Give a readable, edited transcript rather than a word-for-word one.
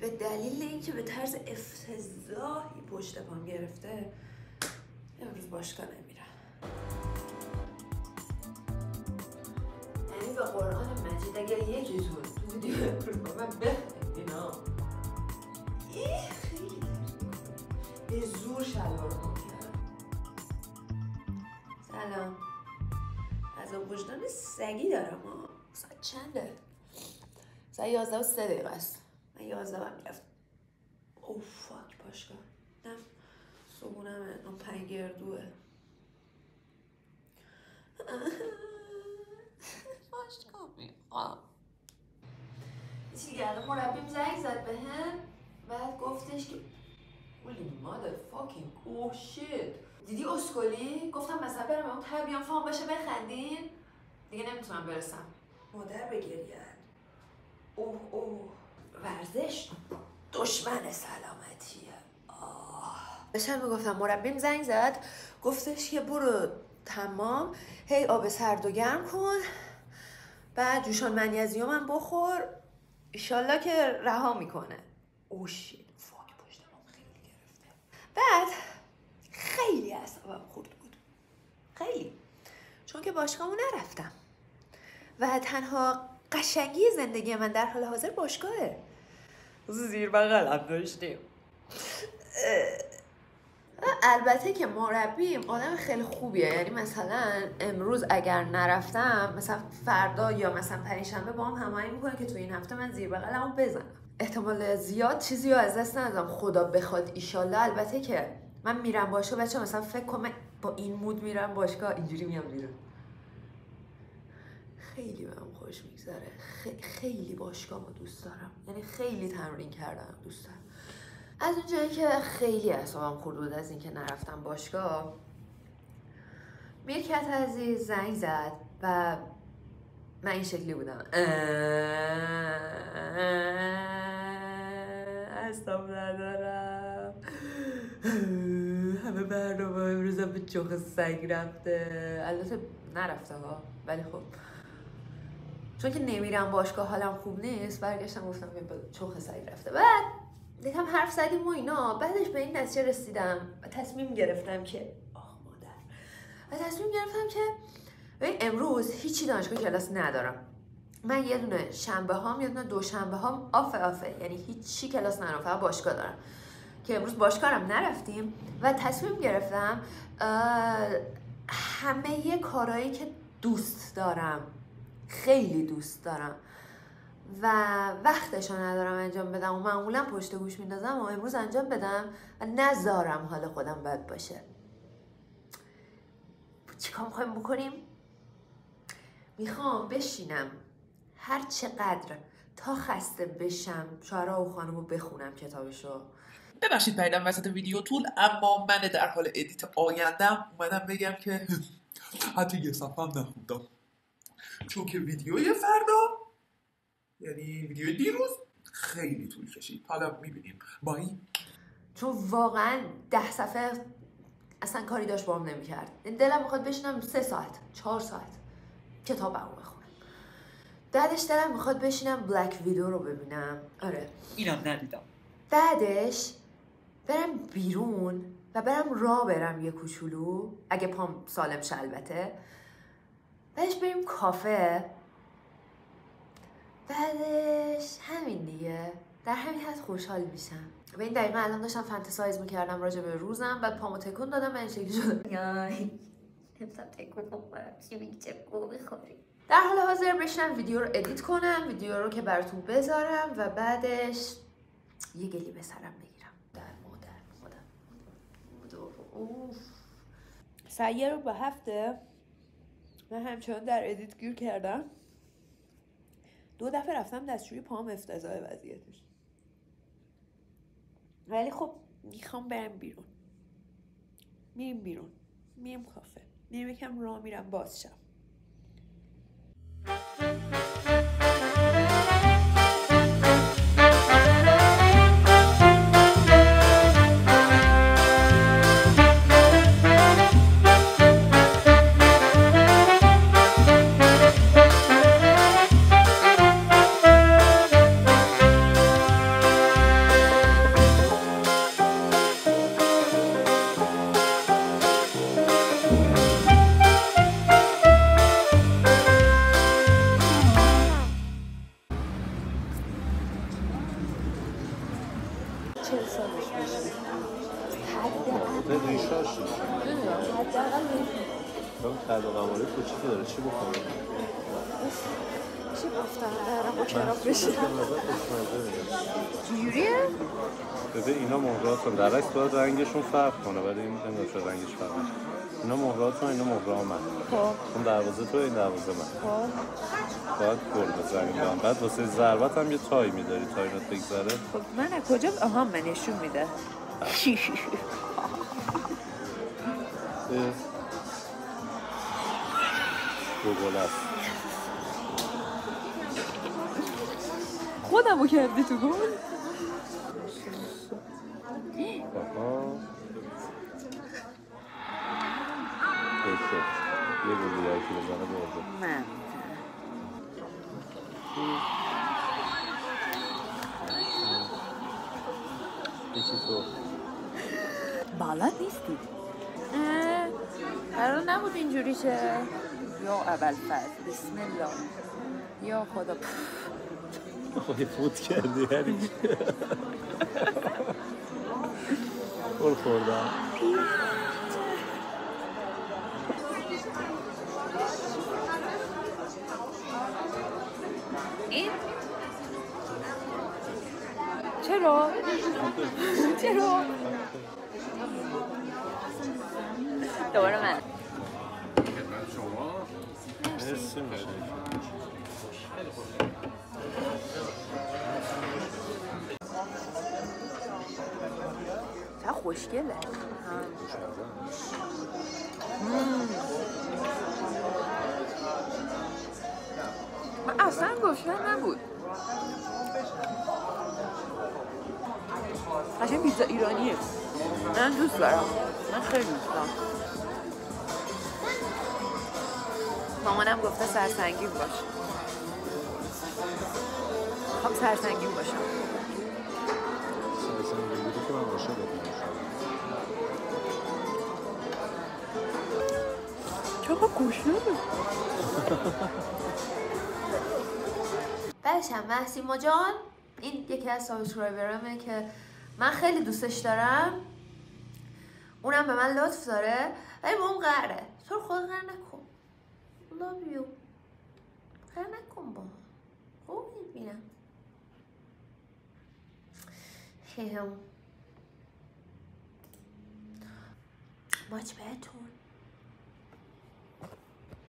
به دلیل اینکه به طرز افتضاحی پشت پام گرفته امروز باشگاه نمیرم. یعنی به قرآن مجید اگر یکی تو ویدیو امروز با من بخونید اینا خیلی به زور شلوار رو کردم. سلام. از وجدان سگی دارم ها. ساعت چنده؟ ساعت 11:03 است. من 11 هم میرفتم. اوه فاک باشگاه. نه صبحونمه. اون 5 گردوه. باشگاه میخوام. چی گردم مربیم زنگ زد به هم. بعد گفتش که holy motherfucking oh shit. دیدی اسکلی؟ گفتم مثلا برم اون ته بیام فام باشه بخندین. دیگه نمیتونم برسم. مادر بگرید. اوه ورزش دشمن سلامتیه. داشتم میگفتم مربیم زنگ زد گفتش که برو تمام هی آب سرد و گرم کن بعد جوشان منیزیم هم بخور ایشالله که رها میکنه. اوه شیت فاک پشتم خیلی گرفته. بعد خیلی اعصابم خورد بود. خیلی. چون که باشگاهمو نرفتم و تنها قشنگی زندگی من در حال حاضر باشگاهه. زیر بغل هم داشتیم. البته که مربیم آدم خیلی خوبیه. یعنی مثلا امروز اگر نرفتم مثلا فردا یا مثلا پنجشنبه با هم هماهنگ میکنه که تو این هفته من زیر بغلمو بزنم. احتمال زیاد چیزی رو از دست ندادم خدا بخواد ایشالله. البته که من میرم باشگاه بچه مثلا فکر کنم با این مود میرم باشگاه اینجوری میام بیرون. خیلی بهم خوش میگذره. خیلی باشگاهمو دوست دارم. یعنی خیلی تمرین کردم دوست دارم. از اونجایی که خیلی اعصابم خورد بود از اینکه نرفتم باشگاه میرکت عزیز زنگ زد و من این شکلی بودم اعصاب ندارم. همه برنامه امروز به چخ سگ رفته. البته نرفته ها ولی خب چون که نمیرم باشگاه حالم خوب نیست برگشتم گفتم که به چخ سگ رفته. بعد دیدم حرف زدیم و اینا بعدش به این نتیجه رسیدم و تصمیم گرفتم که امروز هیچی دانشگاه کلاس ندارم. من یه دونه شنبه هام یه دونه دوشنبه هام آفه یعنی هیچی کلاس ندارم فقط باشگاه دارم که امروز باشگاهم نرفتیم و تصمیم گرفتم همه کارهایی که دوست دارم خیلی دوست دارم و وقتشو ندارم انجام بدم و معمولا پشت گوش میندازم و امروز انجام بدم و نذارم حال خودم بد باشه. چیکار میخوایم بکنیم؟ میخوام بشینم هر چقدر تا خسته بشم شعرها و خانمو بخونم کتابشو. ببخشید پریدم وسط ویدیوتون اما من در حال ادیت آیندم اومدم بگم که حتی یه صفحه هم نخوندم چون که ویدیوی فردا یعنی ویدیو دیروز خیلی طول کشید. حالا میبینیم بایی چون واقعا 10 صفحه اصلا کاری داشت با هم نمیکرد. دلم میخواد بشینم 3 ساعت 4 ساعت کتابمو بخونم. بعدش دلم میخواد بشینم بلک ویدو رو ببینم. آره اینم ندیدم. بعدش برم بیرون و برم یه کوچولو اگه پام سالم شه البته. بعدش بریم کافه. بعدش همین دیگه. در همین حد خوشحال میشم. و این دقیقا الان داشتم فانتزایز میکردم راجع به روزم بعد پامو تکون دادم من این شکلی شدم. یای نمی‌تونم تکون بخورم. چه گو بخوری. در حال حاضر بشنم ویدیو رو ادیت کنم ویدیو رو که براتون بذارم و بعدش یه گلی به سرم بگیرم. در مادر اوف سعیه رو به هفته من همچنان در ادیت گیر کردم. 2 دفعه رفتم دستشویی پام افتضاح وضعیتش. ولی خب میخوام برم بیرون. میریم بیرون. میریم کافه. میریم یکم راه میرم باز شم. 40 سالش میشه. حداقل ریشاش حداقل اون قد و قواره کوچیکی داره چی بکنه؟ چی گفتم؟ با چراغ بشه چجوریه؟ ببین اینا مهراتون در عکس باید رنگشون فرق کنه ولی این نمیدونم چرا رنگش فرق میشه. اینا مهراتون اینا مهرها من اون دروازه تو این دروازه من باید گل بزنیم بعد واسه ضربت هم یه تای میداری تایمت بگذره. خب من از کجا آها من نشون میده دو گل است خودمو کردی تو گل یه گل دیگه که بزنه برده من یکی تو بلد نیستی قرار نبود اینجوری شه یا اول فصل بسم الله یا خدا خواهی فوت کردی هری گل خوردم این چرا؟ چرا؟ دوباره من مرسی میشه چه خوشگله من اصلا گوشتن نبود قشنگ پیتزا ایرانیه من دوست دارم من خیلی دوست دارم مامانم گفته سرسنگین باش خب سرسنگین باشم سرسنگین بودی که من باشه بکنم چقدر گوشنه بلشم محسیما جان این یکی از سابسکرایبرامه که من خیلی دوستش دارم اونم به من لطف داره ولی با اون قهره تو رو خود قهر نکن love you قهر نکن با خوب میبینم ماچ بهتون